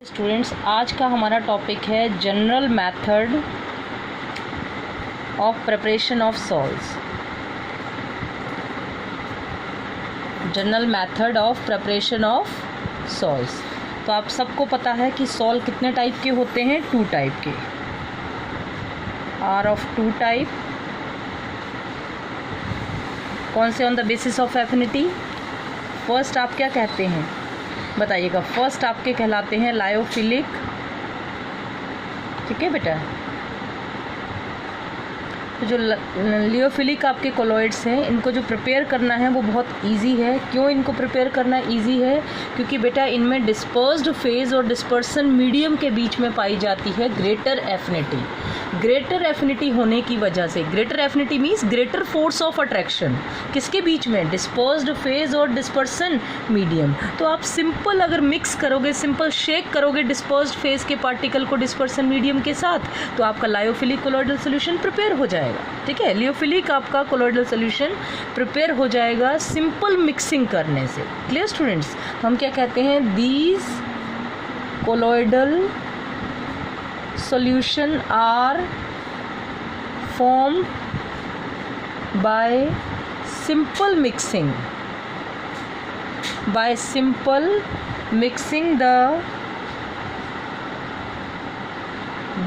Students, आज का हमारा टॉपिक है general method of preparation of salts. General method of preparation of salts. तो आप सबको पता है कि सॉल्ट कितने टाइप के होते हैं? 2 टाइप के। Are of 2 type. कौन से? On the basis of affinity. First आप क्या कहते हैं बताइएगा? फर्स्ट आपके कहलाते हैं लायोफिलिक। ठीक है बेटा। तो जो लियोफिलिक आपके कोलॉइड्स हैं, इनको जो प्रिपेयर करना है वो बहुत इजी है। क्यों इनको प्रिपेयर करना इजी है? क्योंकि बेटा इनमें डिस्पर्स्ड फेज और डिस्पर्सन मीडियम के बीच में पाई जाती है ग्रेटर एफिनिटी। ग्रेटर एफिनिटी होने की वजह से, greater affinity means greater force of attraction. किसके बीच में? डिस्पर्स्ड फेज और डिस्पर्सन मीडियम। तो आप सिंपल अगर मिक्स करोगे, सिंपल शेक करोगे डिस्पर्स्ड फेज के पार्टिकल को डिस्पर्सन मीडियम के साथ, तो आपका लायोफिलिक कोलॉइडल सोल्यूशन प्रिपेयर हो जाएगा। ठीक है, लियोफिलिक आपका कोलॉइडल सोल्यूशन प्रिपेयर हो जाएगा सिंपल मिक्सिंग करने से। Clear students? हम क्या कहते हैं? These colloidal solution are formed by simple mixing the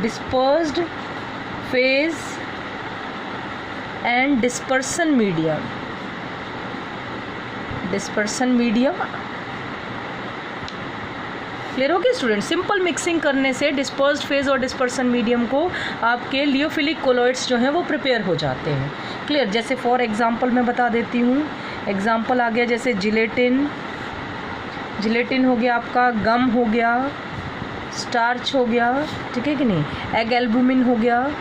dispersed phase and dispersion medium clear हो गया स्टूडेंट? सिंपल मिक्सिंग करने से डिस्पर्स्ड फेज और डिस्पर्सन मीडियम को आपके लियोफिलिक कोलॉइड्स जो हैं वो प्रिपेयर हो जाते हैं। क्लियर? जैसे फॉर एग्जांपल मैं बता देती हूँ। एग्जांपल आ गया जैसे जिलेटिन हो गया, आपका गम हो गया, स्टार्च हो गया, ठीक है कि नहीं, एग एल्बुमिन हो गया।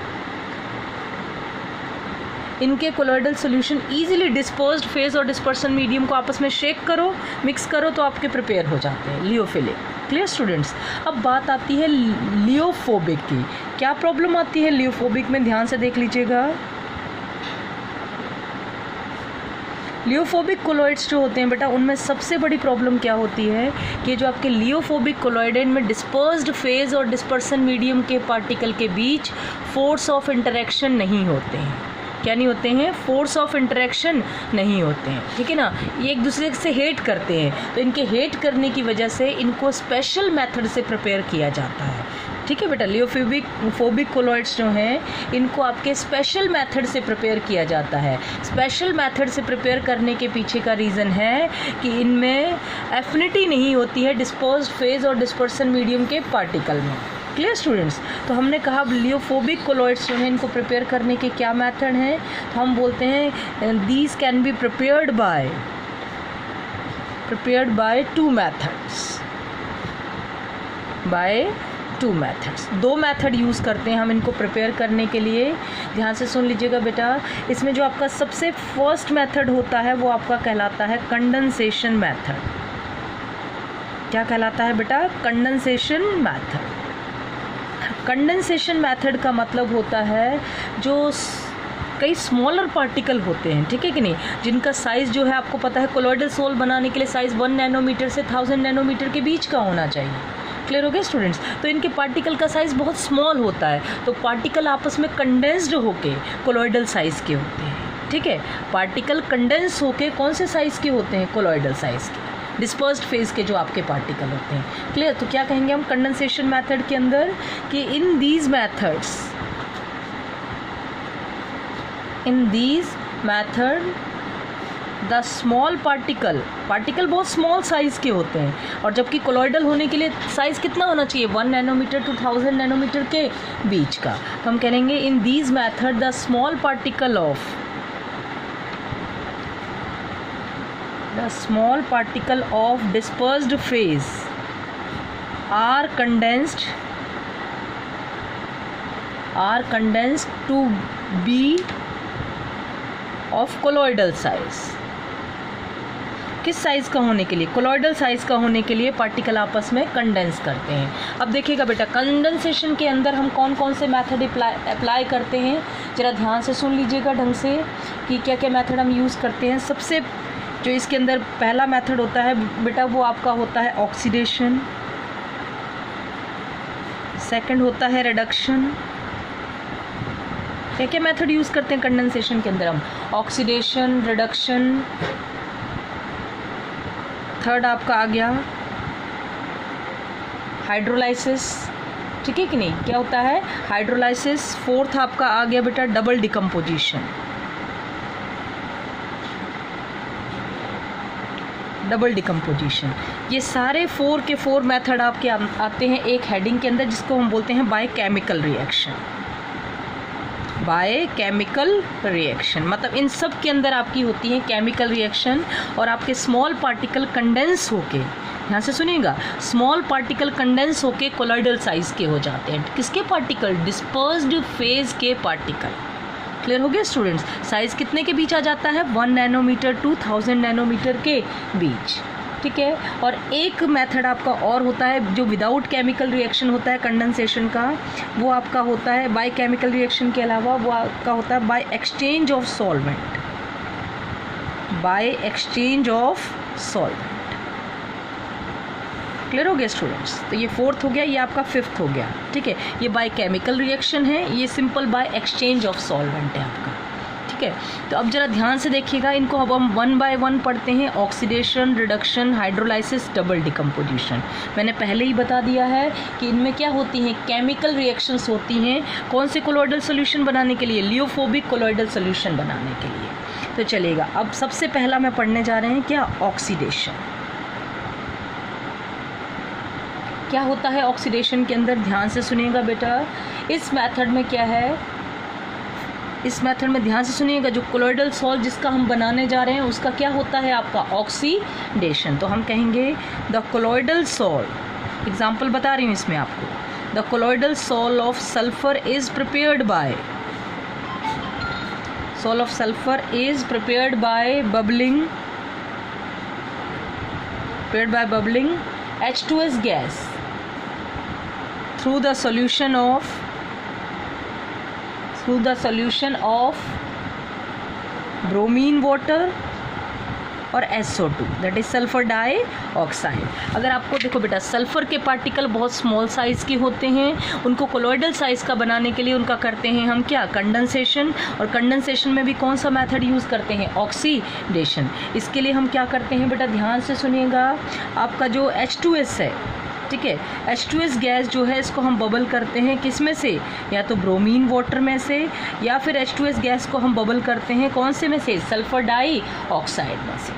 इनके colloidal solution easily dispersed phase और डिस्पर्सन मीडियम को आपस में शेक करो, मिक्स करो, तो आपके प्रिपेयर हो जाते हैं लियोफिलिक। Clear students? अब बात आती है लियोफोबिक की। क्या प्रॉब्लम आती है लियोफोबिक में? ध्यान से देख लीजिएगा। लियोफोबिक कोलॉइड्स जो होते हैं बेटा, उनमें सबसे बड़ी प्रॉब्लम क्या होती है कि जो आपके लियोफोबिक कोलॉइड है, इनमें डिस्पर्स्ड फेज और डिस्पर्सन मीडियम के पार्टिकल के बीच फोर्स ऑफ इंटरेक्शन नहीं होते हैं। क्या नहीं होते हैं? फोर्स ऑफ इंटरेक्शन नहीं होते हैं। ठीक है ना? ये एक दूसरे से हेट करते हैं, तो इनके हेट करने की वजह से इनको स्पेशल मेथड से प्रिपेयर किया जाता है। ठीक है बेटा? लियोफोबिक कोलॉइड्स जो हैं, इनको आपके स्पेशल मेथड से प्रिपेयर किया जाता है। स्पेशल मेथड से प्रिपेयर करने के पीछे का रीज़न है कि इनमें एफिनिटी नहीं होती है डिस्पर्स्ड फेज और डिस्पर्सन मीडियम के पार्टिकल में। Clear students? तो हमने कहा लियोफोबिक कोलॉइड्स जो हैं, इनको प्रिपेयर करने के क्या मेथड हैं? तो हम बोलते हैं these can be prepared by 2 methods. 2 method use करते हैं हम इनको प्रिपेयर करने के लिए। ध्यान से सुन लीजिएगा बेटा। इसमें जो आपका सबसे फर्स्ट मेथड होता है वो आपका कहलाता है कंडेंसेशन मेथड। क्या कहलाता है बेटा? Condensation method. कंडेंसेशन मेथड का मतलब होता है जो कई स्मॉलर पार्टिकल होते हैं, ठीक है कि नहीं, जिनका साइज़ जो है आपको पता है कोलॉइडल सोल बनाने के लिए साइज़ 1 नैनोमीटर से 1000 नैनोमीटर के बीच का होना चाहिए। क्लियर हो गया स्टूडेंट्स? तो इनके पार्टिकल का साइज़ बहुत स्मॉल होता है, तो पार्टिकल आपस में कंडेंस्ड होके कोलॉइडल साइज़ के होते हैं। ठीक है? पार्टिकल कंडेंस होके कौन से साइज़ के होते हैं? कोलॉइडल साइज़ के, डिस्पर्स्ड फेज के जो आपके पार्टिकल होते हैं। क्लियर? तो क्या कहेंगे हम कंडेंसेशन मेथड के अंदर कि in these method the small particle बहुत स्मॉल साइज़ के होते हैं, और जबकि कोलॉइडल होने के लिए साइज़ कितना होना चाहिए? 1 नैनोमीटर टू 1000 नैनोमीटर के बीच का। तो हम कहेंगे in these method the small particle of dispersed phase are condensed to be of colloidal size। किस साइज़ का होने के लिए? कोलॉइडल साइज़ का होने के लिए पार्टिकल आपस में कंडेंस करते हैं। अब देखिएगा बेटा, कंडेंसेशन के अंदर हम कौन कौन से मेथड अप्लाई करते हैं, ज़रा ध्यान से सुन लीजिएगा ढंग से कि क्या क्या मेथड हम यूज़ करते हैं। सबसे जो इसके अंदर पहला मेथड होता है बेटा वो आपका होता है ऑक्सीडेशन। सेकंड होता है रिडक्शन। क्या क्या मेथड यूज़ करते हैं कंडेंसेशन के अंदर हम? Oxidation, reduction. थर्ड आपका आ गया हाइड्रोलाइसिस, ठीक है कि नहीं? क्या होता है? हाइड्रोलाइसिस। फोर्थ आपका आ गया बेटा डबल डिकम्पोजिशन। Double decomposition. ये सारे 4 के 4 मेथड आपके आते हैं एक हेडिंग के अंदर, जिसको हम बोलते हैं बायोकेमिकल रिएक्शन। बायोकेमिकल रिएक्शन मतलब इन सब के अंदर आपकी होती है केमिकल रिएक्शन, और आपके स्मॉल पार्टिकल कंडेंस होके, यहाँ से सुनिएगा, स्मॉल पार्टिकल कंडेंस होके कोलॉइडल साइज के हो जाते हैं। किसके पार्टिकल? डिस्पर्स्ड फेज के पार्टिकल। क्लियर हो गया स्टूडेंट्स? साइज कितने के बीच आ जाता है? 1 नैनोमीटर टू 1000 नैनोमीटर के बीच, ठीक है। और एक मेथड आपका और होता है जो विदाउट केमिकल रिएक्शन होता है कंडेंसेशन का, वो आपका होता है बाय केमिकल रिएक्शन के अलावा वो आपका होता है by exchange of solvent. By exchange of solvent. Clear हो गया स्टूडेंट्स? तो ये फोर्थ हो गया, ये आपका फिफ्थ हो गया, ठीक है। ये बाय केमिकल रिएक्शन है, ये simple by exchange of solvent है आपका, ठीक है। तो अब जरा ध्यान से देखिएगा, इनको अब हम 1 बाय 1 पढ़ते हैं। Oxidation, reduction, hydrolysis, double decomposition. मैंने पहले ही बता दिया है कि इनमें क्या होती हैं? केमिकल रिएक्शंस होती हैं। कौन से कोलॉइडल सोल्यूशन बनाने के लिए? लियोफोबिक कोलॉइडल सोल्यूशन बनाने के लिए। तो चलेगा, अब सबसे पहला मैं पढ़ने जा रहे हैं क्या? ऑक्सीडेशन। क्या होता है ऑक्सीडेशन के अंदर? ध्यान से सुनिएगा बेटा। इस मेथड में क्या है? इस मेथड में ध्यान से सुनिएगा, जो कोलॉइडल सॉल्ट जिसका हम बनाने जा रहे हैं उसका क्या होता है आपका? ऑक्सीडेशन। तो हम कहेंगे द कोलॉइडल सॉल्ट, एग्जाम्पल बता रही हूँ इसमें आपको, the colloidal salt of sulphur is prepared by, salt of sulphur is prepared by bubbling, prepared by bubbling H2S gas through the solution of bromine water और SO2 that is sulphur dioxide. अगर आपको देखो बेटा, sulphur के particle बहुत small size के होते हैं, उनको कोलॉइडल साइज़ का बनाने के लिए उनका करते हैं हम क्या? कंडेंसेशन। और कंडेंसेशन में भी कौन सा मेथड यूज़ करते हैं? ऑक्सीडेशन। इसके लिए हम क्या करते हैं बेटा? ध्यान से सुनिएगा, आपका जो H2S है, ठीक है, H2S गैस जो है इसको हम बबल करते हैं किस में से? या तो ब्रोमीन वाटर में से, या फिर H2S गैस को हम बबल करते हैं कौन से में से? सल्फर डाइऑक्साइड में से।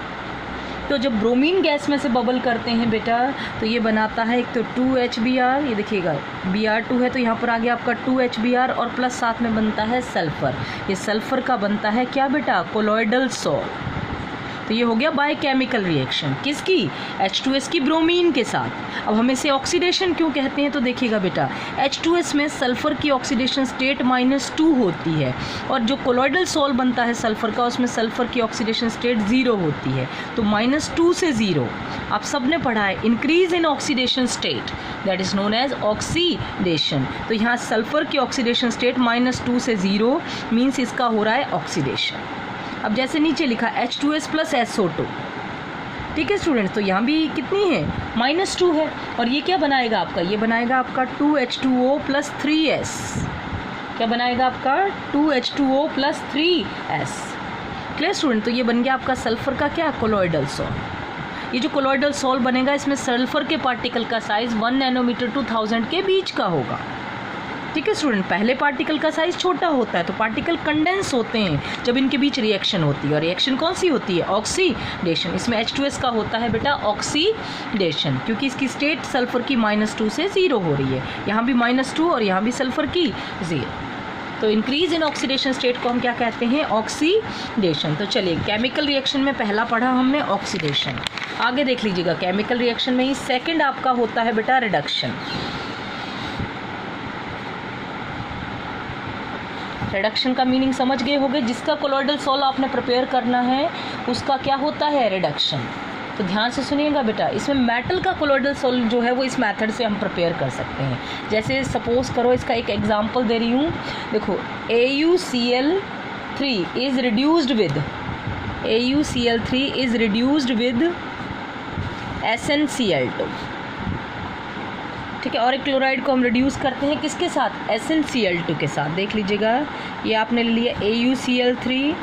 तो जब ब्रोमीन गैस में से बबल करते हैं बेटा, तो ये बनाता है एक तो 2HBr, ये देखिएगा Br2 है तो यहाँ पर आ गया आपका 2HBr, और प्लस साथ में बनता है सल्फ़र। ये सल्फ़र का बनता है क्या बेटा? Colloidal salt. तो ये हो गया बायोकेमिकल रिएक्शन किसकी? H2S की ब्रोमीन के साथ। अब हम इसे ऑक्सीडेशन क्यों कहते हैं? तो देखिएगा बेटा, H2S में सल्फ़र की ऑक्सीडेशन स्टेट -2 होती है, और जो कोलॉइडल सॉल्ट बनता है सल्फ़र का, उसमें सल्फ़र की ऑक्सीडेशन स्टेट 0 होती है। तो -2 से 0 आप सब ने पढ़ा है, increase in oxidation state that is known as oxidation. तो यहाँ सल्फ़र की ऑक्सीडेशन स्टेट -2 से 0 मीन्स इसका हो रहा है ऑक्सीडेशन। अब जैसे नीचे लिखा H2S प्लस SO2, ठीक है स्टूडेंट्स, तो यहाँ भी कितनी है? -2 है, और ये क्या बनाएगा आपका? ये बनाएगा आपका 2H2O प्लस 3S। क्या बनाएगा आपका? 2H2O plus 3S। Clear student? तो ये बन गया आपका सल्फ़र का क्या? Colloidal salt. ये जो कोलॉइडल सॉल्ट बनेगा, इसमें सल्फ़र के पार्टिकल का साइज़ 1 नैनोमीटर टू 1000 के बीच का होगा, ठीक है स्टूडेंट। पहले पार्टिकल का साइज़ छोटा होता है, तो पार्टिकल कंडेंस होते हैं जब इनके बीच रिएक्शन होती है, और रिएक्शन कौन सी होती है? ऑक्सीडेशन। इसमें H2S का होता है बेटा ऑक्सीडेशन, क्योंकि इसकी स्टेट सल्फ़र की -2 से 0 हो रही है। यहाँ भी -2 और यहाँ भी सल्फ़र की 0। तो इंक्रीज इन ऑक्सीडेशन स्टेट को हम क्या कहते हैं? ऑक्सीडेशन। तो चलिए, केमिकल रिएक्शन में पहला पढ़ा हमने ऑक्सीडेशन। आगे देख लीजिएगा, केमिकल रिएक्शन में ही सेकेंड आपका होता है बेटा रिडक्शन। रिडक्शन का मीनिंग समझ गए होंगे, जिसका कोलॉइडल सॉल्ट आपने प्रिपेयर करना है उसका क्या होता है? रिडक्शन। तो ध्यान से सुनिएगा बेटा, इसमें मेटल का कोलॉइडल सॉल्ट जो है वो इस मेथड से हम प्रिपेयर कर सकते हैं। जैसे सपोज करो, इसका एक एग्जांपल दे रही हूँ, देखो AuCl3 is reduced with SnCl2, ठीक ठीक है। और एक क्लोराइड को हम रिड्यूस करते हैं किसके साथ, SnCl2 के साथ। देख लीजिएगा ये आपने लिया AuCl3,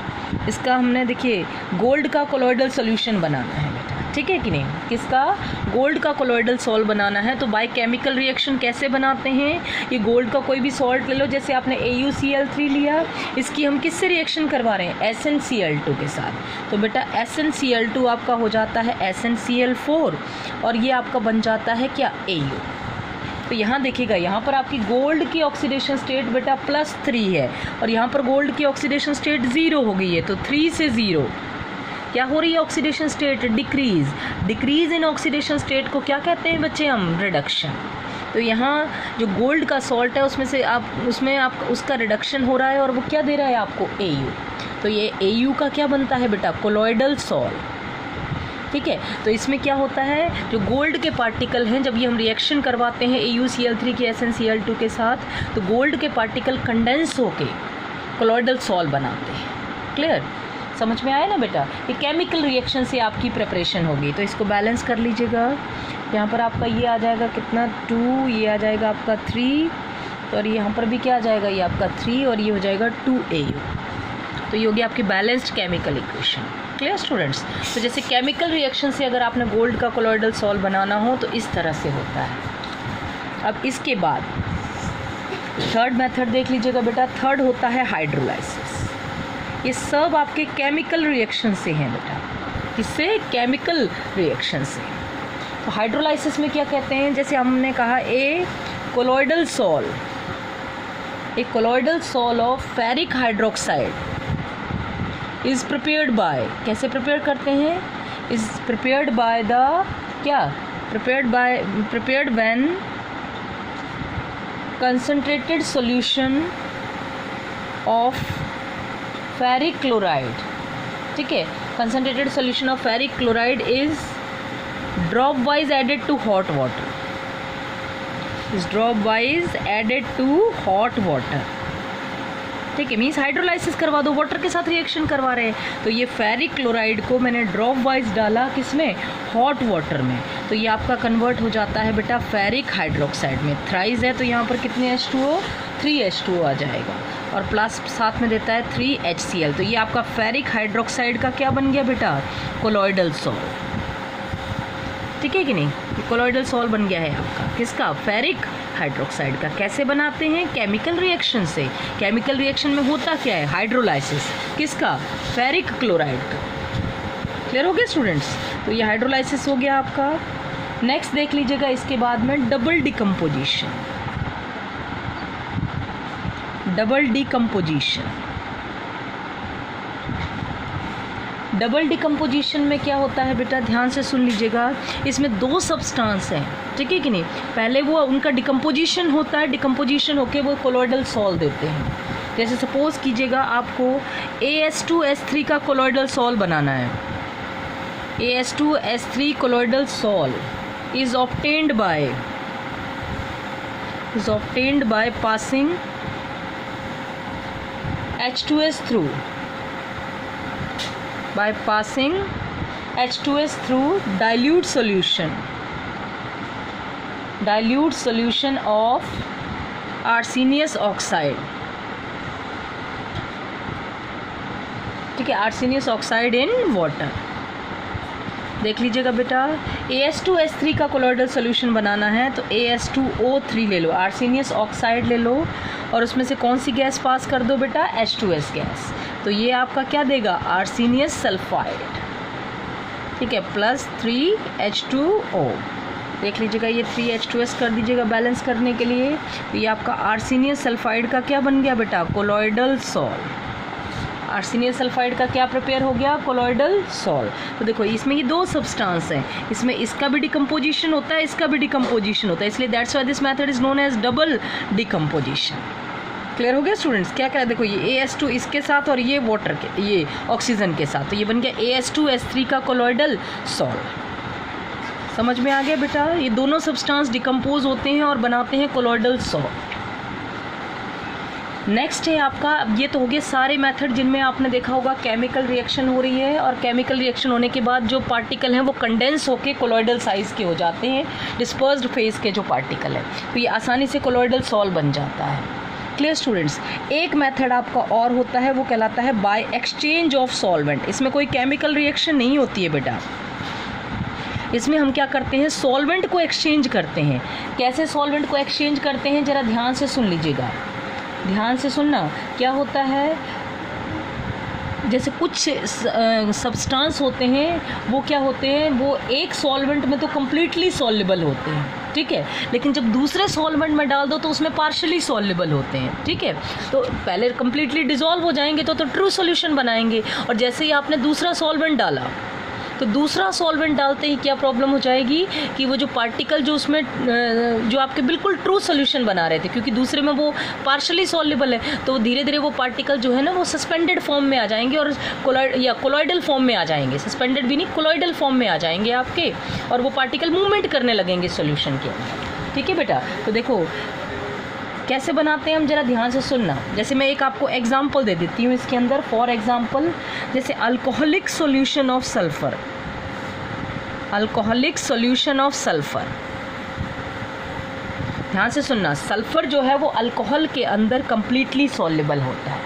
इसका हमने देखिए गोल्ड का कोलॉइडल सॉल्यूशन बनाना है बेटा, ठीक है कि नहीं, किसका, गोल्ड का कोलॉइडल सॉल्ट बनाना है। तो बाय केमिकल रिएक्शन कैसे बनाते हैं, ये गोल्ड का कोई भी सॉल्ट ले लो, जैसे आपने AuCl3 लिया, इसकी हम किससे रिएक्शन करवा रहे हैं, SnCl2 के साथ। तो बेटा SnCl2 आपका हो जाता है SnCl4 और ये आपका बन जाता है क्या, Au। तो यहाँ देखिएगा, यहाँ पर आपकी गोल्ड की ऑक्सीडेशन स्टेट बेटा +3 है और यहाँ पर गोल्ड की ऑक्सीडेशन स्टेट 0 हो गई है। तो 3 से 0 क्या हो रही है, oxidation state decrease in oxidation state को क्या कहते हैं बच्चे हम, रिडक्शन। तो यहाँ जो गोल्ड का सॉल्ट है उसमें आप उसका रिडक्शन हो रहा है और वो क्या दे रहा है आपको, Au। तो ये Au का क्या बनता है बेटा, कोलॉइडल सॉल्ट, ठीक है। तो इसमें क्या होता है, जो गोल्ड के पार्टिकल हैं, जब ये हम रिएक्शन करवाते हैं AuCl3 की SnCl2 के साथ, तो गोल्ड के पार्टिकल कंडेंस होके कोलॉइडल सॉल्ट बनाते हैं। क्लियर, समझ में आया ना बेटा। ये केमिकल रिएक्शन से आपकी प्रिपरेशन होगी। तो इसको बैलेंस कर लीजिएगा, यहाँ पर आपका ये आ जाएगा कितना, 2, ये आ जाएगा आपका 3, तो और यहाँ पर भी क्या आ जाएगा, ये आपका 3 और ये हो जाएगा 2Au। तो ये होगी आपकी balanced chemical equation. Clear students. तो जैसे केमिकल रिएक्शन से अगर आपने गोल्ड का कोलॉइडल सॉल्ट बनाना हो तो इस तरह से होता है। अब इसके बाद थर्ड मेथड देख लीजिएगा बेटा, थर्ड होता है हाइड्रोलाइसिस। ये सब आपके केमिकल रिएक्शन से हैं बेटा, किससे, केमिकल रिएक्शन से। तो हाइड्रोलाइसिस में क्या कहते हैं, जैसे हमने कहा a colloidal salt of ferric hydroxide is prepared by, कैसे प्रिपेयर करते हैं, इज़ प्रिपेयर्ड बाय द क्या, prepared when concentrated solution of ferric chloride, ठीक है, concentrated solution of ferric chloride is dropwise added to hot water, ठीक है, means hydrolysis करवा दो, वाटर के साथ रिएक्शन करवा रहे हैं। तो ये फेरिक क्लोराइड को मैंने ड्रॉप वाइज डाला किसमें, हॉट वाटर में, तो ये आपका कन्वर्ट हो जाता है बेटा फेरिक हाइड्रोक्साइड में। थ्राइस है तो यहाँ पर कितने H2O, 3H2O आ जाएगा और प्लस साथ में देता है 3HCl। तो ये आपका फेरिक हाइड्रोक्साइड का क्या बन गया बेटा, कोलॉइडल सॉल्ट, ठीक है कि नहीं, कोलॉइडल सॉल्ट बन गया है आपका, किसका, फेरिक हाइड्रोक्साइड का। कैसे बनाते हैं, केमिकल रिएक्शन से। केमिकल रिएक्शन में होता क्या है, हाइड्रोलाइसिस, किसका, फेरिक क्लोराइड का। क्लियर हो गया स्टूडेंट्स। तो ये हाइड्रोलाइसिस हो गया आपका। नेक्स्ट देख लीजिएगा इसके बाद में डबल डिकम्पोजिशन में क्या होता है बेटा, ध्यान से सुन लीजिएगा, इसमें 2 सब्सटेंस हैं, ठीक है कि नहीं। पहले वो उनका डिकम्पोजिशन होता है, डिकम्पोजिशन होके वो कोलॉइडल सॉल्ट देते हैं। जैसे सपोज कीजिएगा आपको AS2S3 का कोलॉइडल सॉल्ट बनाना है। AS2S3 colloidal salt is obtained by passing H2S through dilute solution of arsenious oxide, ठीक है, arsenious oxide in water। देख लीजिएगा बेटा, AS2S3 का कोलॉइडल सोल्यूशन बनाना है तो AS2O3 ले लो, आर्सेनियस ऑक्साइड ले लो और उसमें से कौन सी गैस पास कर दो बेटा, H2S गैस। तो ये आपका क्या देगा, आर्सेनियस सल्फाइड, ठीक है, प्लस 3H2O। देख लीजिएगा ये 3H2S कर दीजिएगा बैलेंस करने के लिए। तो ये आपका आर्सेनियस सल्फाइड का क्या बन गया बेटा, कोलॉइडल सॉल्ट। आर्सेनियस सल्फाइड का क्या प्रिपेयर हो गया, कोलॉइडल सॉल्ट। तो देखो इसमें ये 2 सब्सटेंस हैं, इसमें इसका भी डिकम्पोजिशन होता है, इसका भी डिकम्पोजिशन होता है, इसलिए that's why this method is known as double decomposition. Clear हो गया स्टूडेंट्स। क्या क्या देखो, ये AS2 इसके साथ और ये वाटर के, ये ऑक्सीजन के साथ, तो ये बन गया AS2S3 का कोलॉइडल सॉल्ट। समझ में आ गया बेटा, ये दोनों सब्सटेंस डिकम्पोज होते हैं और बनाते हैं कोलॉइडल सॉल्ट। नेक्स्ट है आपका, ये तो हो गए सारे मेथड जिनमें आपने देखा होगा केमिकल रिएक्शन हो रही है, और केमिकल रिएक्शन होने के बाद जो पार्टिकल हैं वो कंडेंस होके कोलॉइडल साइज़ के हो जाते हैं, डिस्पर्स्ड फेज के जो पार्टिकल है, तो ये आसानी से कोलॉइडल सॉल्व बन जाता है। Clear students. एक मेथड आपका और होता है, वो कहलाता है बाय एक्सचेंज ऑफ सॉल्वेंट। इसमें कोई केमिकल रिएक्शन नहीं होती है बेटा, इसमें हम क्या करते हैं, सॉल्वेंट को एक्सचेंज करते हैं। कैसे सॉल्वेंट को एक्सचेंज करते हैं, ज़रा ध्यान से सुन लीजिएगा, ध्यान से सुनना। क्या होता है, जैसे कुछ सब्सटेंस होते हैं, वो क्या होते हैं, वो एक सॉल्वेंट में तो कम्प्लीटली सॉल्युबल होते हैं, ठीक है, लेकिन जब दूसरे सॉल्वेंट में डाल दो तो उसमें पार्शियली सॉल्युबल होते हैं, ठीक है। तो पहले कम्प्लीटली डिज़ोल्व हो जाएंगे तो ट्रू सॉल्यूशन बनाएंगे, और जैसे ही आपने दूसरा सॉल्वेंट डाला तो दूसरा सॉल्वेंट डालते ही क्या प्रॉब्लम हो जाएगी कि वो जो पार्टिकल जो उसमें जो आपके बिल्कुल ट्रू सॉल्यूशन बना रहे थे, क्योंकि दूसरे में वो पार्शियली सॉल्युबल है, तो धीरे धीरे वो पार्टिकल जो है ना वो सस्पेंडेड फॉर्म में आ जाएंगे और कोलॉइडल फॉर्म में आ जाएंगे, सस्पेंडेड भी नहीं कोलॉइडल फॉर्म में आ जाएंगे आपके, और वो पार्टिकल मूवमेंट करने लगेंगे सॉल्यूशन के अंदर, ठीक है बेटा। तो देखो कैसे बनाते हैं हम, जरा ध्यान से सुनना। जैसे मैं एक आपको एग्जांपल दे देती हूँ इसके अंदर, फॉर एग्जांपल जैसे alcoholic solution of sulphur, alcoholic solution of sulphur, ध्यान से सुनना। सल्फर जो है वो अल्कोहल के अंदर कंप्लीटली सॉल्युबल होता है,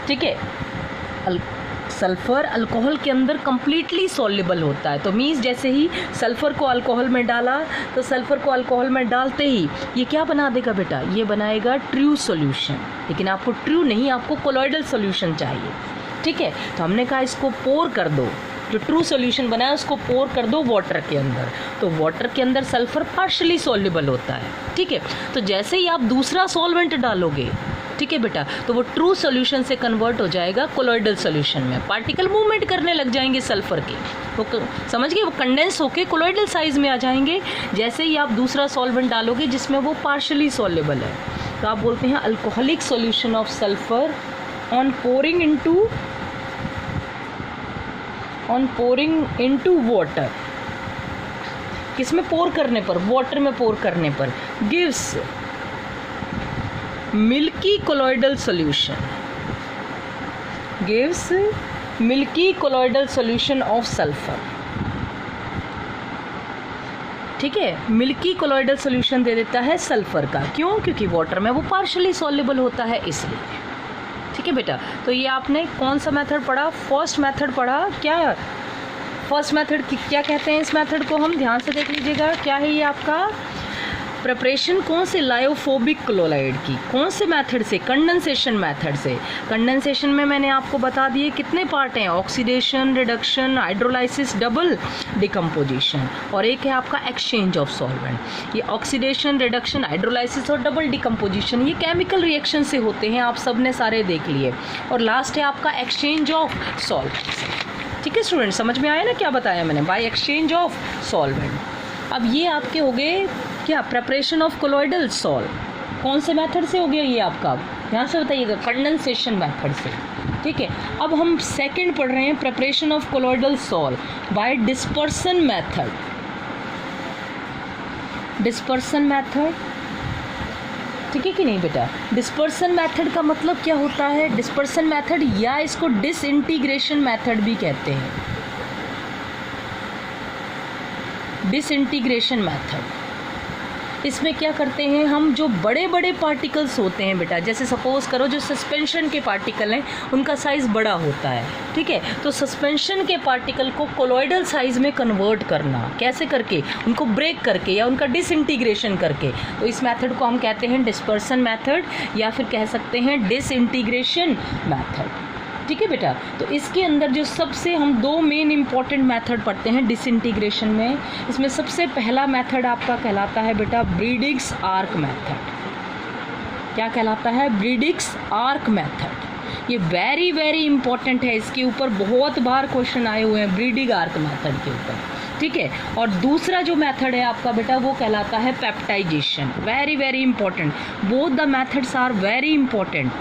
ठीक है, सल्फ़र अल्कोहल के अंदर कम्प्लीटली सॉल्युबल होता है। तो मीन्स जैसे ही सल्फ़र को अल्कोहल में डाला, तो सल्फ़र को अल्कोहल में डालते ही ये क्या बना देगा बेटा, ये बनाएगा ट्रू सॉल्यूशन। लेकिन आपको ट्रू नहीं, आपको कोलॉइडल सॉल्यूशन चाहिए, ठीक है। तो हमने कहा इसको पोर कर दो, जो ट्रू सॉल्यूशन बनाया उसको पोर कर दो वाटर के अंदर, तो वाटर के अंदर सल्फ़र पार्शियली सॉल्युबल होता है, ठीक है। तो जैसे ही आप दूसरा सॉल्वेंट डालोगे, ठीक है बेटा, तो वो ट्रू सॉल्यूशन से कन्वर्ट हो जाएगा कोलॉइडल सॉल्यूशन में, पार्टिकल मूवमेंट करने लग जाएंगे सल्फर के, वो समझ गए, वो कंडेंस होके कोलॉइडल साइज में आ जाएंगे जैसे ही आप दूसरा सॉल्वेंट डालोगे जिसमें वो पार्शियली सॉल्युबल है। तो आप बोलते हैं alcoholic solution of sulphur on pouring into water, किसमें पोर करने पर, वाटर में पोर करने पर, gives milky colloidal solution, gives milky colloidal solution of sulphur, ठीक है। मिल्की कोलॉइडल सॉल्यूशन दे देता है सल्फर का, क्यों, क्योंकि वाटर में वो पार्शियली सॉल्युबल होता है इसलिए, ठीक है बेटा। तो ये आपने कौन सा मेथड पढ़ा, फर्स्ट मेथड पढ़ा, क्या फर्स्ट मेथड क्या कहते हैं, इस मेथड को हम ध्यान से देख लीजिएगा। क्या है ये आपका प्रिपरेशन कौन से लायोफोबिक क्लोराइड की, कौन से मेथड से, कंडेंसेशन मेथड से। कंडेंसेशन में मैंने आपको बता दिए कितने पार्ट हैं, oxidation, reduction, hydrolysis, double decomposition, और एक है आपका एक्सचेंज ऑफ सॉल्वेंट। ये ऑक्सीडेशन, रिडक्शन, हाइड्रोलाइसिस और डबल डिकम्पोजिशन ये केमिकल रिएक्शन से होते हैं, आप सब ने सारे देख लिए। और लास्ट है आपका एक्सचेंज ऑफ सॉल्वेंट, ठीक है स्टूडेंट, समझ में आया ना क्या बताया मैंने, बाय एक्सचेंज ऑफ सॉल्वेंट। अब ये आपके हो गए क्या, प्रिपरेशन ऑफ कोलॉइडल सॉल्व, कौन से मेथड से हो गया ये आपका, यहाँ से बताइएगा, कंडेंसेशन मेथड से, ठीक है। अब हम सेकंड पढ़ रहे हैं, preparation of colloidal solve by dispersion method, dispersion method, ठीक है कि नहीं बेटा। डिस्पर्सन मेथड का मतलब क्या होता है, डिस्पर्सन मेथड या इसको डिसइंटीग्रेशन मेथड भी कहते हैं, डिसइंटीग्रेशन मेथड। इसमें क्या करते हैं हम, जो बड़े बड़े पार्टिकल्स होते हैं बेटा, जैसे सपोज करो जो सस्पेंशन के पार्टिकल हैं उनका साइज़ बड़ा होता है, ठीक है, तो सस्पेंशन के पार्टिकल को कोलॉइडल साइज़ में कन्वर्ट करना, कैसे करके, उनको ब्रेक करके या उनका डिसइंटीग्रेशन करके, तो इस मेथड को हम कहते हैं डिस्पर्सन मेथड या फिर कह सकते हैं डिसइंटीग्रेशन मेथड, ठीक है बेटा। तो इसके अंदर जो सबसे हम दो मेन इंपॉर्टेंट मेथड पढ़ते हैं डिसइंटीग्रेशन में, इसमें सबसे पहला मेथड आपका कहलाता है बेटा ब्रीडिग्स आर्क मेथड। क्या कहलाता है, ब्रीडिग्स आर्क मेथड। ये वेरी वेरी इंपॉर्टेंट है, इसके ऊपर बहुत बार क्वेश्चन आए हुए हैं ब्रीडिंग आर्क मेथड के ऊपर, ठीक है। और दूसरा जो मेथड है आपका बेटा वो कहलाता है peptization, very very important, both the methods are very important.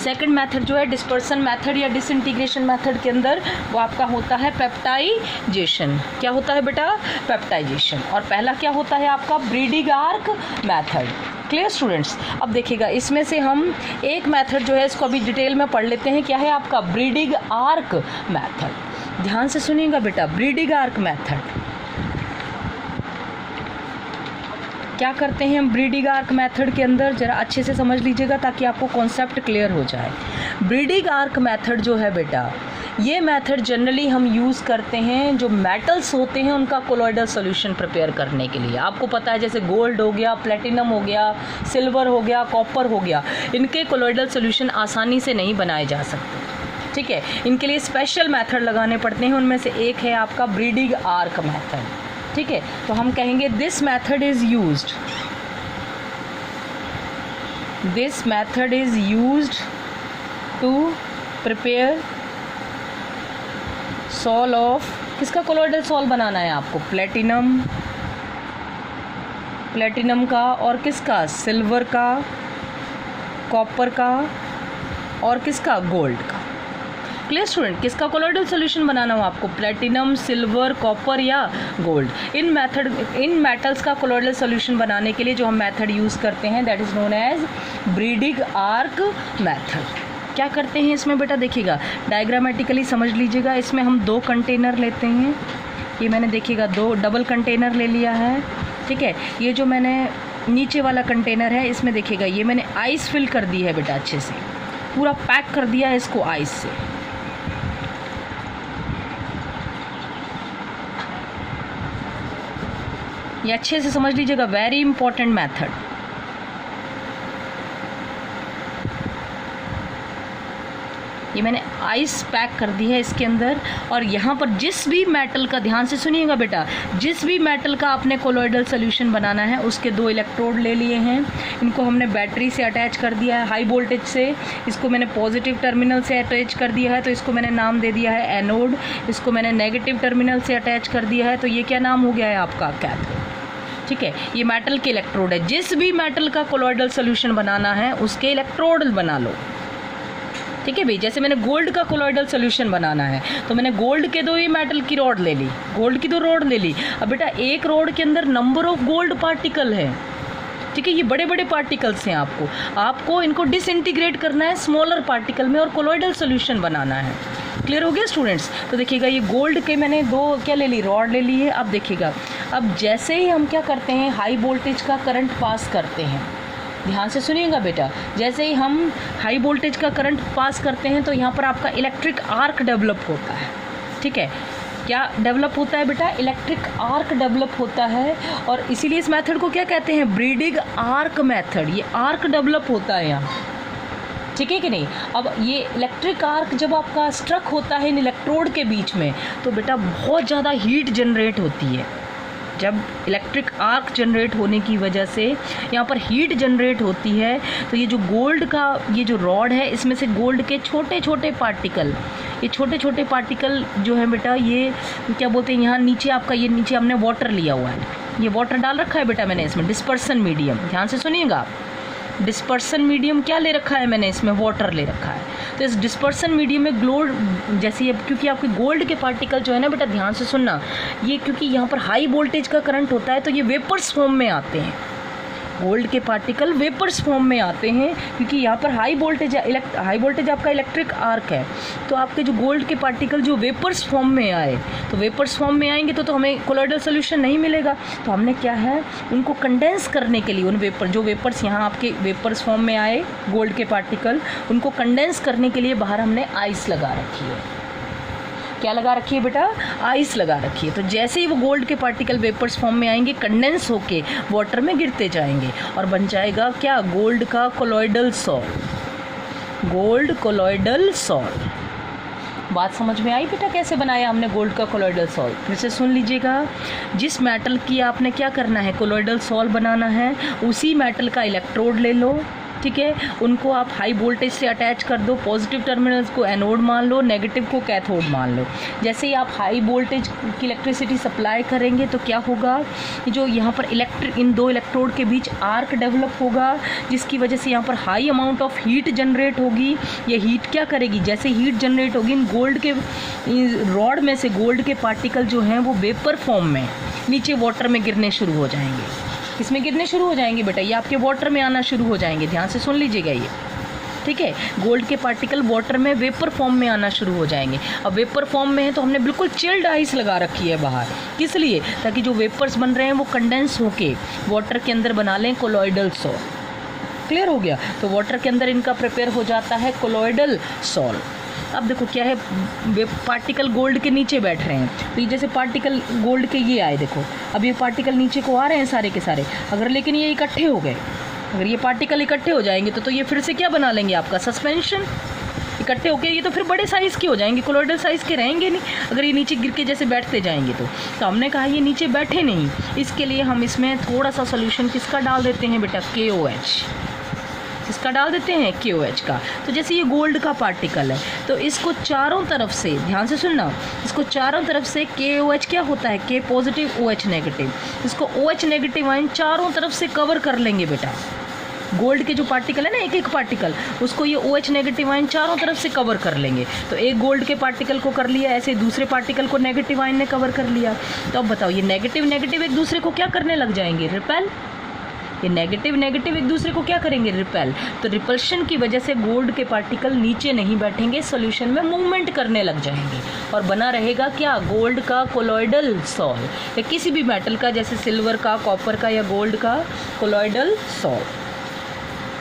Second method जो है डिस्पर्सन मेथड या डिसइंटीग्रेशन मेथड के अंदर वो आपका होता है पेप्टाइजेशन। क्या होता है बेटा? पेप्टाइजेशन। और पहला क्या होता है आपका? Breeding arc method. Clear students? अब देखिएगा इसमें से हम एक मेथड जो है इसको अभी डिटेल में पढ़ लेते हैं। क्या है आपका? Breeding arc method. ध्यान से सुनिएगा बेटा, ब्रीडिंग आर्क मेथड क्या करते हैं हम ब्रीडिंग आर्क मेथड के अंदर, जरा अच्छे से समझ लीजिएगा ताकि आपको कॉन्सेप्ट क्लियर हो जाए। ब्रीडिंग आर्क मेथड जो है बेटा, ये मेथड जनरली हम यूज़ करते हैं जो मेटल्स होते हैं उनका कोलॉइडल सॉल्यूशन प्रिपेयर करने के लिए। आपको पता है जैसे गोल्ड हो गया, प्लेटिनम हो गया, सिल्वर हो गया, कॉपर हो गया, इनके कोलॉइडल सॉल्यूशन आसानी से नहीं बनाए जा सकते। ठीक है, इनके लिए स्पेशल मेथड लगाने पड़ते हैं। उनमें से एक है आपका ब्रीडिंग आर्क मेथड। ठीक है, तो हम कहेंगे this method is used, this method is used to prepare sol of, किसका कोलॉइडल सॉल बनाना है आपको? प्लेटिनम, प्लेटिनम का, और किसका? सिल्वर का, कॉपर का, और किसका? गोल्ड का। Clear student? किसका कोलॉइडल सॉल्यूशन बनाना हो आपको? प्लेटिनम, सिल्वर, कॉपर या गोल्ड। इन मेटल्स का कोलॉइडल सॉल्यूशन बनाने के लिए जो हम मेथड यूज़ करते हैं that is known as Bredig arc method. क्या करते हैं इसमें बेटा? देखिएगा डायग्रामेटिकली समझ लीजिएगा। इसमें हम 2 कंटेनर लेते हैं। ये मैंने देखिएगा 2 डबल कंटेनर ले लिया है। ठीक है, ये जो मैंने नीचे वाला कंटेनर है इसमें देखिएगा ये मैंने आइस फिल कर दी है बेटा, अच्छे से पूरा पैक कर दिया है इसको आइस से। ये अच्छे से समझ लीजिएगा, वेरी इंपॉर्टेंट मेथड। ये मैंने आइस पैक कर दी है इसके अंदर, और यहाँ पर जिस भी मेटल का, ध्यान से सुनिएगा बेटा, जिस भी मेटल का आपने कोलॉइडल सॉल्यूशन बनाना है उसके 2 इलेक्ट्रोड ले लिए हैं। इनको हमने बैटरी से अटैच कर दिया है, हाई वोल्टेज से। इसको मैंने पॉजिटिव टर्मिनल से अटैच कर दिया है तो इसको मैंने नाम दे दिया है एनोड। इसको मैंने नेगेटिव टर्मिनल से अटैच कर दिया है तो ये क्या नाम हो गया है आपका? कैथोड। ठीक है, ये मेटल के इलेक्ट्रोड है। जिस भी मेटल का कोलॉइडल सॉल्यूशन बनाना है उसके इलेक्ट्रोड बना लो। ठीक है भाई, जैसे मैंने गोल्ड का कोलॉइडल सॉल्यूशन बनाना है तो मैंने गोल्ड के 2 ही मेटल की रॉड ले ली, गोल्ड की 2 रॉड ले ली। अब बेटा एक रॉड के अंदर नंबर ऑफ गोल्ड पार्टिकल है। ठीक है, ये बड़े बड़े पार्टिकल्स हैं, आपको इनको डिसइंटीग्रेट करना है स्मॉलर पार्टिकल में और कोलॉइडल सॉल्यूशन बनाना है। क्लियर हो गया स्टूडेंट्स? तो देखिएगा ये गोल्ड के मैंने 2 क्या ले ली? रॉड ले ली है। अब देखिएगा, अब जैसे ही हम क्या करते हैं हाई वोल्टेज का करंट पास करते हैं, ध्यान से सुनिएगा बेटा, जैसे ही हम हाई वोल्टेज का करंट पास करते हैं तो यहाँ पर आपका इलेक्ट्रिक आर्क डेवलप होता है। ठीक है, क्या डेवलप होता है बेटा? इलेक्ट्रिक आर्क डेवलप होता है, और इसीलिए इस मेथड को क्या कहते हैं? Breeding arc method. ये आर्क डेवलप होता है यहाँ। ठीक है कि नहीं? अब ये इलेक्ट्रिक आर्क जब आपका स्ट्रक होता है इन इलेक्ट्रोड के बीच में तो बेटा बहुत ज़्यादा हीट जनरेट होती है। जब इलेक्ट्रिक आर्क जनरेट होने की वजह से यहाँ पर हीट जनरेट होती है तो ये जो गोल्ड का ये जो रॉड है इसमें से गोल्ड के छोटे छोटे पार्टिकल, ये छोटे छोटे पार्टिकल जो है बेटा, ये क्या बोलते हैं, यहाँ नीचे आपका, ये नीचे हमने वाटर लिया हुआ है, ये वाटर डाल रखा है बेटा मैंने इसमें, डिस्पर्सन मीडियम। ध्यान से सुनिएगा, डिस्पर्सन मीडियम क्या ले रखा है मैंने इसमें? वाटर ले रखा है। तो इस डिस्पर्सन मीडियम में ग्लोड जैसे, क्योंकि आपके गोल्ड के पार्टिकल जो है ना बेटा, ध्यान से सुनना, ये क्योंकि यहाँ पर हाई वोल्टेज का करंट होता है तो ये वेपर्स फॉर्म में आते हैं। गोल्ड के पार्टिकल वेपर्स फॉर्म में आते हैं क्योंकि यहाँ पर हाई वोल्टेज आपका इलेक्ट्रिक आर्क है। तो आपके जो गोल्ड के पार्टिकल जो वेपर्स फॉर्म में आए, तो वेपर्स फॉर्म में आएंगे तो हमें कोलॉइडल सॉल्यूशन नहीं मिलेगा। तो हमने क्या है, उनको कंडेंस करने के लिए उन जो वेपर्स यहाँ आपके वेपर्स फॉर्म में आए गोल्ड के पार्टिकल, उनको कंडेंस करने के लिए बाहर हमने आइस लगा रखी है। क्या लगा रखी है बेटा? आइस लगा रखी है। तो जैसे ही वो गोल्ड के पार्टिकल वेपर्स फॉर्म में आएंगे, कंडेंस होके वाटर में गिरते जाएंगे और बन जाएगा क्या? गोल्ड का colloidal salt. Gold colloidal salt. बात समझ में आई बेटा कैसे बनाया हमने गोल्ड का कोलॉइडल सॉल्ट? फिर से सुन लीजिएगा, जिस मेटल की आपने क्या करना है, कोलॉइडल सॉल्ट बनाना है, उसी मेटल का इलेक्ट्रोड ले लो, ठीक है, उनको आप हाई वोल्टेज से अटैच कर दो, पॉजिटिव टर्मिनल्स को एनोड मान लो, नेगेटिव को कैथोड मान लो। जैसे ही आप हाई वोल्टेज की इलेक्ट्रिसिटी सप्लाई करेंगे तो क्या होगा, जो यहाँ पर इन दो इलेक्ट्रोड के बीच आर्क डेवलप होगा, जिसकी वजह से यहाँ पर high amount of heat generate होगी। ये हीट क्या करेगी, जैसे हीट जनरेट होगी इन गोल्ड के रॉड में से गोल्ड के पार्टिकल जो हैं वो वेपर फॉर्म में नीचे वाटर में गिरने शुरू हो जाएंगे। इसमें गिरने शुरू हो जाएंगे बेटा, ये आपके वाटर में आना शुरू हो जाएंगे। ध्यान से सुन लीजिएगा ये, ठीक है। गोल्ड के पार्टिकल वाटर में वेपर फॉर्म में आना शुरू हो जाएंगे। अब वेपर फॉर्म में है तो हमने बिल्कुल चिल्ड आइस लगा रखी है बाहर, किस लिए, ताकि जो वेपर्स बन रहे हैं वो कंडेंस होके वाटर के अंदर बना लें कोलॉइडल सॉल्ट। क्लियर हो गया, तो वाटर के अंदर इनका प्रिपेयर हो जाता है कोलॉइडल सॉल्ट। अब देखो क्या है, वे पार्टिकल गोल्ड के नीचे बैठ रहे हैं, तो ये जैसे पार्टिकल गोल्ड के ये आए, देखो अब ये पार्टिकल नीचे को आ रहे हैं सारे के सारे। अगर लेकिन ये इकट्ठे हो गए, अगर ये पार्टिकल इकट्ठे हो जाएंगे तो ये फिर से क्या बना लेंगे, आपका सस्पेंशन। इकट्ठे होकर ये तो फिर बड़े साइज़ के हो जाएंगे, कोलॉइडल साइज़ के रहेंगे नहीं अगर ये नीचे गिर के जैसे बैठते जाएंगे। तो हमने कहा ये नीचे बैठे नहीं, इसके लिए हम इसमें थोड़ा सा सोल्यूशन किसका डाल देते हैं बेटा, KOH। इसका डाल देते हैं KOH का। तो जैसे ये गोल्ड का पार्टिकल है तो इसको चारों तरफ से, ध्यान से सुनना, इसको चारों तरफ से KOH क्या होता है, K पॉजिटिव OH नेगेटिव, इसको OH नेगेटिव आयन चारों तरफ से कवर कर लेंगे बेटा। गोल्ड के जो पार्टिकल है ना, एक एक पार्टिकल, उसको ये OH नेगेटिव आयन चारों तरफ से कवर कर लेंगे। तो एक गोल्ड के पार्टिकल को कर लिया, ऐसे दूसरे पार्टिकल को नेगेटिव आयन ने कवर कर लिया। तो अब बताओ ये नेगेटिव नेगेटिव एक दूसरे को क्या करने लग जाएंगे, रिपेल। ये नेगेटिव नेगेटिव एक दूसरे को क्या करेंगे, रिपेल। तो रिपल्शन की वजह से गोल्ड के पार्टिकल नीचे नहीं बैठेंगे, सॉल्यूशन में मूवमेंट करने लग जाएंगे और बना रहेगा क्या, गोल्ड का कोलॉइडल सॉल्ट, या किसी भी मेटल का जैसे सिल्वर का, कॉपर का या गोल्ड का कोलॉइडल सॉल्ट।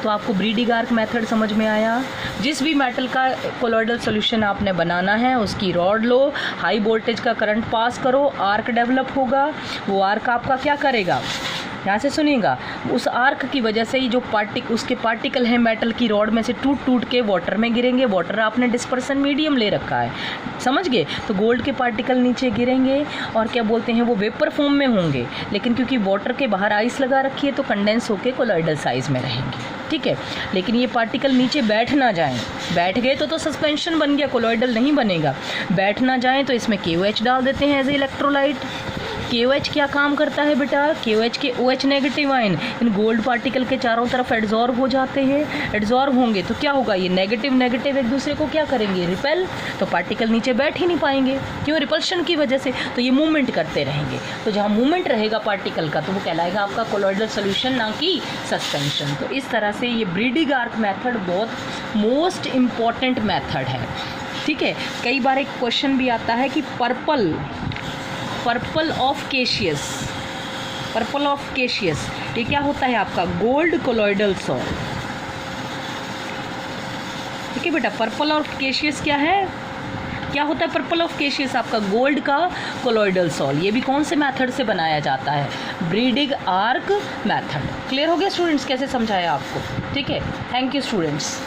तो आपको ब्रीडिंग आर्क मेथड समझ में आया। जिस भी मेटल का कोलॉइडल सॉल्यूशन आपने बनाना है उसकी रॉड लो, हाई वोल्टेज का करंट पास करो, आर्क डेवलप होगा। वो आर्क आपका क्या करेगा, यहाँ से सुनिएगा, उस आर्क की वजह से ही जो उसके पार्टिकल हैं मेटल की रॉड में से टूट टूट के वाटर में गिरेंगे। वाटर आपने डिस्पर्सन मीडियम ले रखा है, समझ गए। तो गोल्ड के पार्टिकल नीचे गिरेंगे और क्या बोलते हैं, वो वेपर फॉर्म में होंगे, लेकिन क्योंकि वाटर के बाहर आइस लगा रखी है तो कंडेंस होके कोलॉइडल साइज़ में रहेंगे, ठीक है। लेकिन ये पार्टिकल नीचे बैठ ना जाएं, बैठ गए तो सस्पेंशन बन गया, कोलॉइडल नहीं बनेगा। बैठ ना जाएं तो इसमें KOH डाल देते हैं एज ए इलेक्ट्रोलाइट। KOH क्या काम करता है बेटा, KOH के OH negative ion in gold particle के चारों तरफ एड्जॉर्ब हो जाते हैं। एड्जॉर्ब होंगे तो क्या होगा, ये नेगेटिव नेगेटिव एक दूसरे को क्या करेंगे, रिपेल। तो पार्टिकल नीचे बैठ ही नहीं पाएंगे, क्यों, रिपल्शन की वजह से। तो ये मूवमेंट करते रहेंगे, तो जहाँ मूवमेंट रहेगा पार्टिकल का तो वो कहलाएगा आपका कोलॉइडल सोल्यूशन, ना कि सस्पेंशन। तो इस तरह से ये ब्रीडिंग आर्क मेथड बहुत मोस्ट इम्पॉर्टेंट मेथड है, ठीक है। कई बार एक क्वेश्चन भी आता है कि purple of caseous, purple of caseous ये क्या होता है आपका, गोल्ड कोलॉइडल सॉल्ट, ठीक है बेटा। पर्पल ऑफ केशियस क्या है, क्या होता है पर्पल ऑफ केशियस, आपका गोल्ड का कोलॉइडल सॉल्ट। ये भी कौन से मेथड से बनाया जाता है, ब्रीडिंग आर्क मेथड। क्लियर हो गया स्टूडेंट्स, कैसे समझाया आपको, ठीक है। Thank you students.